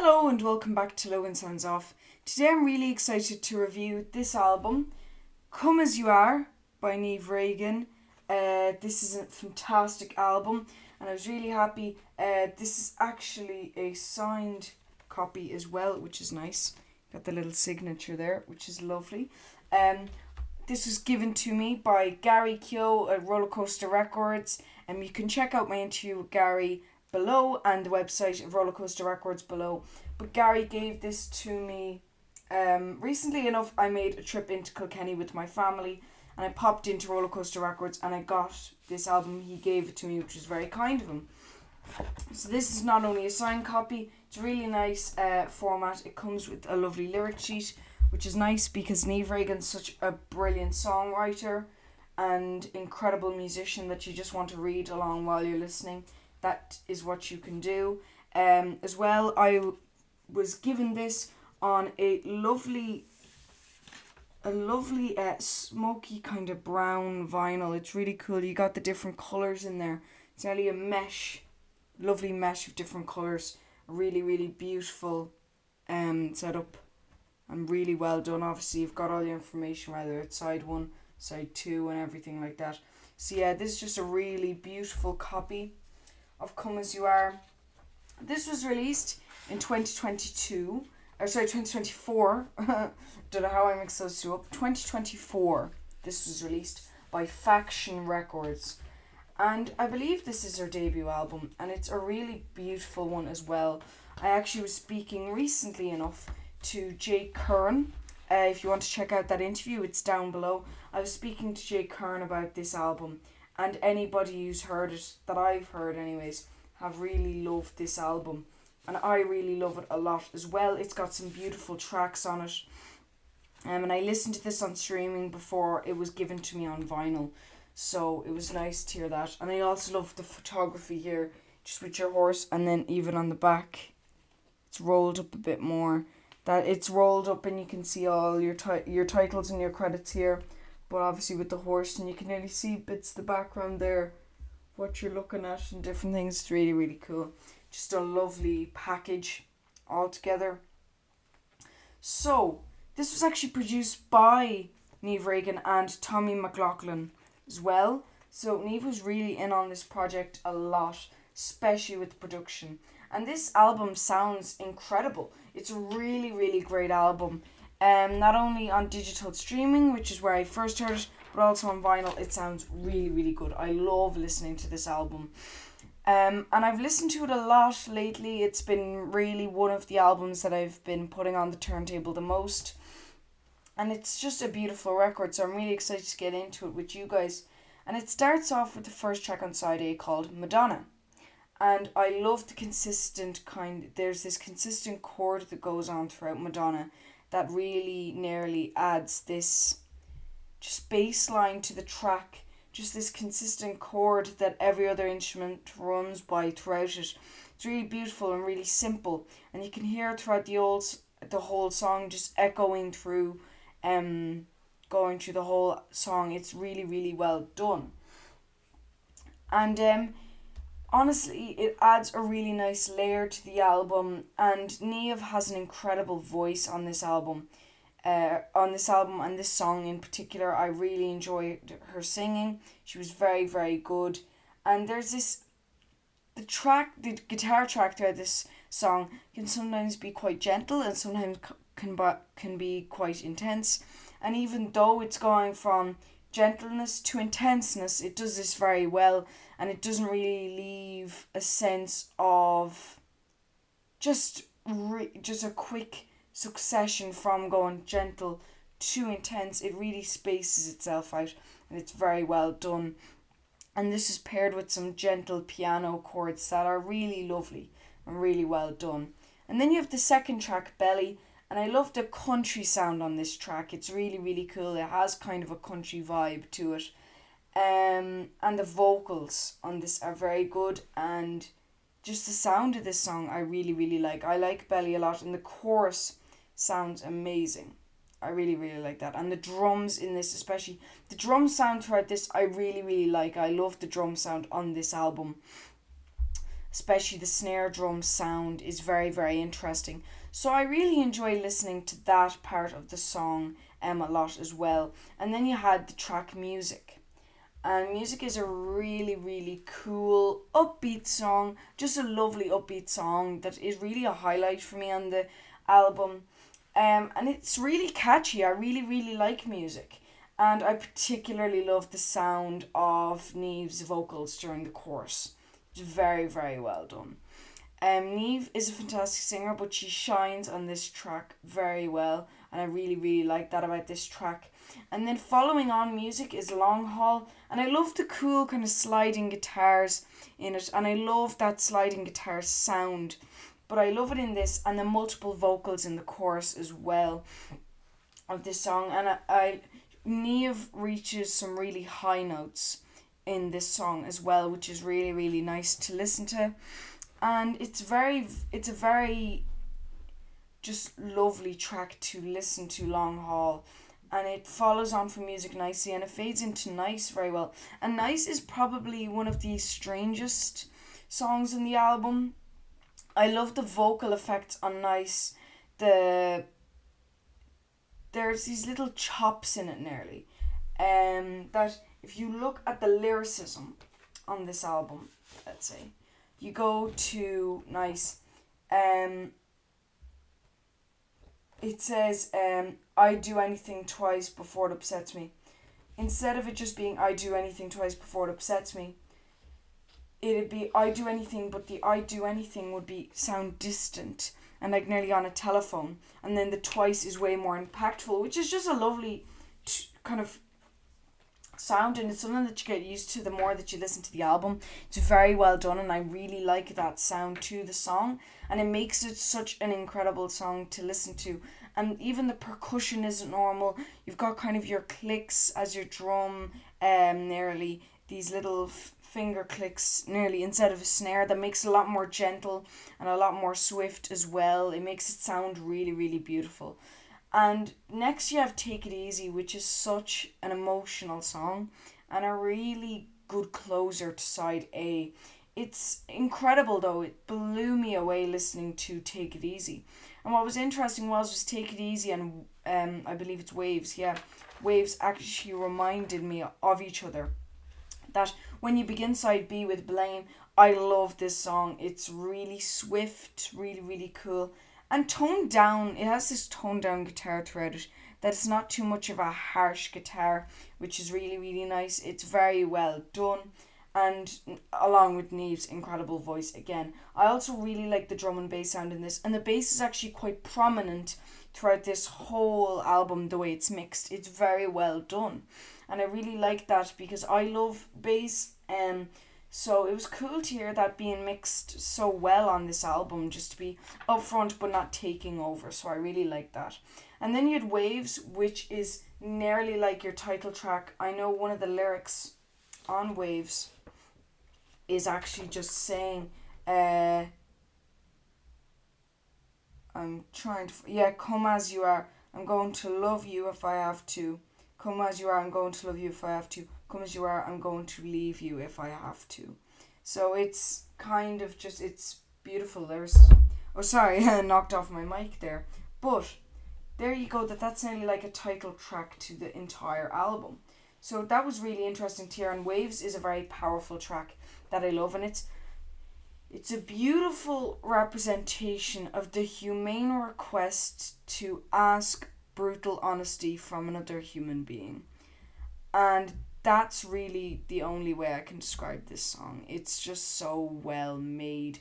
Hello and welcome back to Logan Sounds Off. Today I'm really excited to review this album, Come As You Are by Niamh Regan. This is a fantastic album and I was really happy. This is actually a signed copy as well, which is nice. Got the little signature there, which is lovely. This was given to me by Gary Kyo at Rollercoaster Records, and you can check out my interview with Gary below and the website of Rollercoaster Records below. But Gary gave this to me recently enough. I made a trip into Kilkenny with my family and I popped into Rollercoaster Records and I got this album. He gave it to me, which was very kind of him. So this is not only a signed copy, it's a really nice format. It comes with a lovely lyric sheet, which is nice because Niamh Regan's such a brilliant songwriter and incredible musician that you just want to read along while you're listening. That is what you can do. As well, I was given this on a lovely smoky kind of brown vinyl. It's really cool. You got the different colours in there. It's nearly a mesh, lovely mesh of different colours. A really, really beautiful setup and really well done. Obviously, you've got all the information, whether it's side 1, side 2 and everything like that. So yeah, this is just a really beautiful copy of Come As You Are. This was released in 2022. 2024. Don't know how I mixed those two up. 2024. This was released by Faction Records. And I believe this is her debut album. And it's a really beautiful one as well. I actually was speaking recently enough to Jay Curran. If you want to check out that interview, it's down below. I was speaking to Jay Curran about this album. And anybody who's heard it, that I've heard anyways, have really loved this album. And I really love it a lot as well. It's got some beautiful tracks on it. And I listened to this on streaming before it was given to me on vinyl. So it was nice to hear that. And I also love the photography here, just with your horse. And then even on the back, it's rolled up a bit more. That it's rolled up and you can see all your titles and your credits here. But obviously with the horse, and you can nearly see bits of the background there, what you're looking at and different things. It's really, really cool. Just a lovely package altogether. So, this was actually produced by Niamh Regan and Tommy McLaughlin as well. So, Niamh was really in on this project a lot, especially with the production. And this album sounds incredible. It's a really, really great album. Not only on digital streaming, which is where I first heard it, but also on vinyl. It sounds really, really good. I love listening to this album. And I've listened to it a lot lately. It's been really one of the albums that I've been putting on the turntable the most. And it's just a beautiful record, so I'm really excited to get into it with you guys. And it starts off with the first track on side A called Madonna. And I love the consistent there's this consistent chord that goes on throughout Madonna that really nearly adds this just bass line to the track. Just this consistent chord that every other instrument runs by throughout it. It's really beautiful and really simple. And you can hear throughout the whole song just echoing through, going through the whole song. It's really, really well done. And honestly, it adds a really nice layer to the album, and Niamh has an incredible voice on this album. And this song in particular, I really enjoyed her singing. She was very, very good. And there's the guitar track throughout this song can sometimes be quite gentle and sometimes can be quite intense. And even though it's going from gentleness to intenseness, it does this very well, and it doesn't really leave a sense of just a quick succession from going gentle to intense. It really spaces itself out, and it's very well done. And this is paired with some gentle piano chords that are really lovely and really well done. And then you have the second track, Belly. And I love the country sound on this track. It's really, really cool. It has kind of a country vibe to it. And the vocals on this are very good. And just the sound of this song I really, really like. I like Belly a lot. And the chorus sounds amazing. I really, really like that. And the drums in this, especially the drum sound throughout this, I really, really like. I love the drum sound on this album. especially the snare drum sound is very, very interesting. So I really enjoy listening to that part of the song a lot as well. And then you had the track Music. And Music is a really, really cool, upbeat song. Just a lovely upbeat song that is really a highlight for me on the album. And it's really catchy. I really, really like Music. And I particularly love the sound of Niamh's vocals during the chorus. It's very, very well done. Niamh is a fantastic singer, but she shines on this track very well, and I really, really like that about this track. And then following on Music is Long Haul, and I love the cool kind of sliding guitars in it, and I love that sliding guitar sound, but I love it in this, and the multiple vocals in the chorus as well of this song, and Niamh reaches some really high notes in this song as well, which is really, really nice to listen to. And it's a very just lovely track to listen to, Long Haul, and it follows on from Music nicely, and it fades into Nice very well. And Nice is probably one of the strangest songs in the album. I love the vocal effects on Nice. There's these little chops in it nearly, that if you look at the lyricism on this album, let's say you go to Nice, it says, I do anything twice before it upsets me. Instead of it just being I do anything twice before it upsets me, it'd be I do anything, but the I do anything would be sound distant and like nearly on a telephone, and then the twice is way more impactful, which is just a lovely kind of sound, and it's something that you get used to the more that you listen to the album. It's very well done, and I really like that sound to the song, and it makes it such an incredible song to listen to. And even the percussion isn't normal. You've got kind of your clicks as your drum, nearly these little finger clicks nearly instead of a snare, that makes it a lot more gentle and a lot more swift as well. It makes it sound really, really beautiful. And next you have Take It Easy, which is such an emotional song and a really good closer to side A. It's incredible though. It blew me away listening to Take It Easy. And what was interesting was Take It Easy and I believe it's Waves. Yeah, Waves actually reminded me of each other. That when you begin side B with Blame, I love this song. It's really swift, really, really cool. And toned down, it has this toned down guitar throughout it, that it's not too much of a harsh guitar, which is really, really nice. It's very well done, and along with Niamh's incredible voice again. I also really like the drum and bass sound in this, and the bass is actually quite prominent throughout this whole album, the way it's mixed. It's very well done, and I really like that because I love bass, so it was cool to hear that being mixed so well on this album, just to be upfront but not taking over. So I really like that. And then you had Waves, which is nearly like your title track. I know one of the lyrics on Waves is actually just saying, I'm trying to, come as you are, I'm going to love you if I have to. Come as you are, I'm going to love you if I have to. Come as you are, I'm going to leave you if I have to. So it's kind of just, it's beautiful. I knocked off my mic there. But there you go, that's nearly like a title track to the entire album. So that was really interesting to hear, and Waves is a very powerful track that I love, and it's a beautiful representation of the humane request to ask brutal honesty from another human being. And that's really the only way I can describe this song. It's just so well made,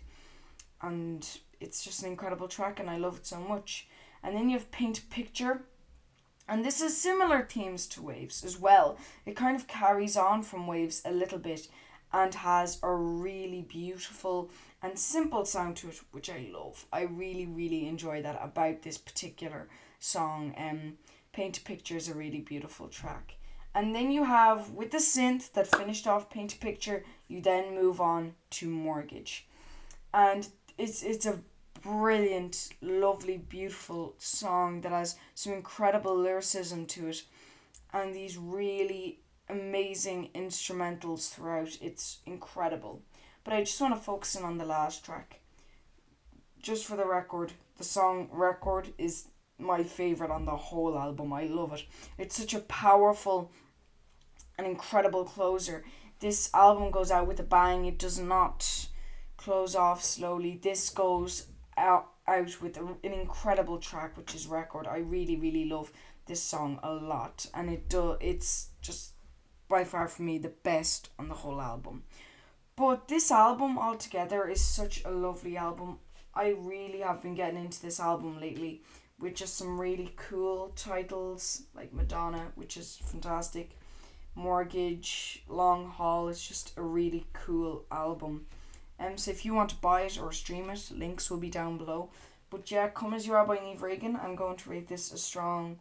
and it's just an incredible track, and I love it so much. And then you have Paint a Picture, and this is similar themes to Waves as well. It kind of carries on from Waves a little bit and has a really beautiful and simple sound to it, which I love. I really, really enjoy that about this particular song. Paint a Picture is a really beautiful track. And then you have, with the synth that finished off Paint a Picture, you then move on to Mortgage. And it's a brilliant, lovely, beautiful song that has some incredible lyricism to it and these really amazing instrumentals throughout. It's incredible. but I just want to focus in on the last track. Just for the record, the song Record is my favourite on the whole album. I love it. It's such a powerful and incredible closer. This album goes out with a bang. It does not close off slowly. This goes out with an incredible track, which is Record. I really, really love this song a lot, and it's just by far for me the best on the whole album. But this album altogether is such a lovely album. I really have been getting into this album lately with just some really cool titles like Madonna, which is fantastic, Mortgage, Long Haul. It's just a really cool album. So if you want to buy it or stream it, links will be down below. But yeah, Come As You Are by Niamh Regan. I'm going to rate this a strong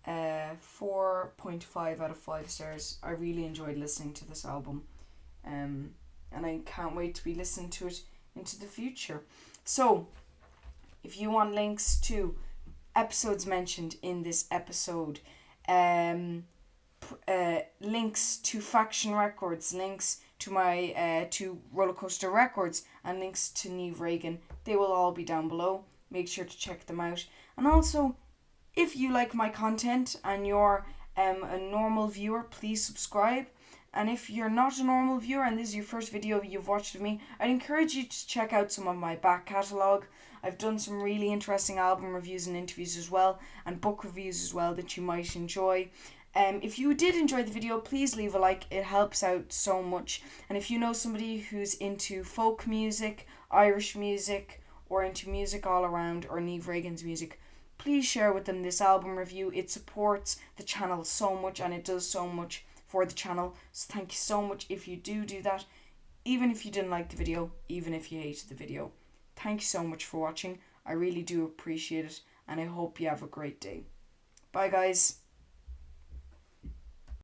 4.5 out of 5 stars. I really enjoyed listening to this album. And I can't wait to be listening to it into the future. So, if you want links to episodes mentioned in this episode, links to Faction Records, links to my to Rollercoaster Records, and links to Niamh Regan, they will all be down below. Make sure to check them out. And also, if you like my content and you're a normal viewer, please subscribe. And if you're not a normal viewer and this is your first video you've watched of me, I'd encourage you to check out some of my back catalogue. I've done some really interesting album reviews and interviews as well, and book reviews as well that you might enjoy. If you did enjoy the video, please leave a like. It helps out so much. And if you know somebody who's into folk music, Irish music, or into music all around, or Niamh Regan's music, please share with them this album review. It supports the channel so much, and it does so much for the channel. So thank you so much if you do that, even if you didn't like the video, even if you hated the video. Thank you so much for watching. I really do appreciate it, and I hope you have a great day. Bye guys.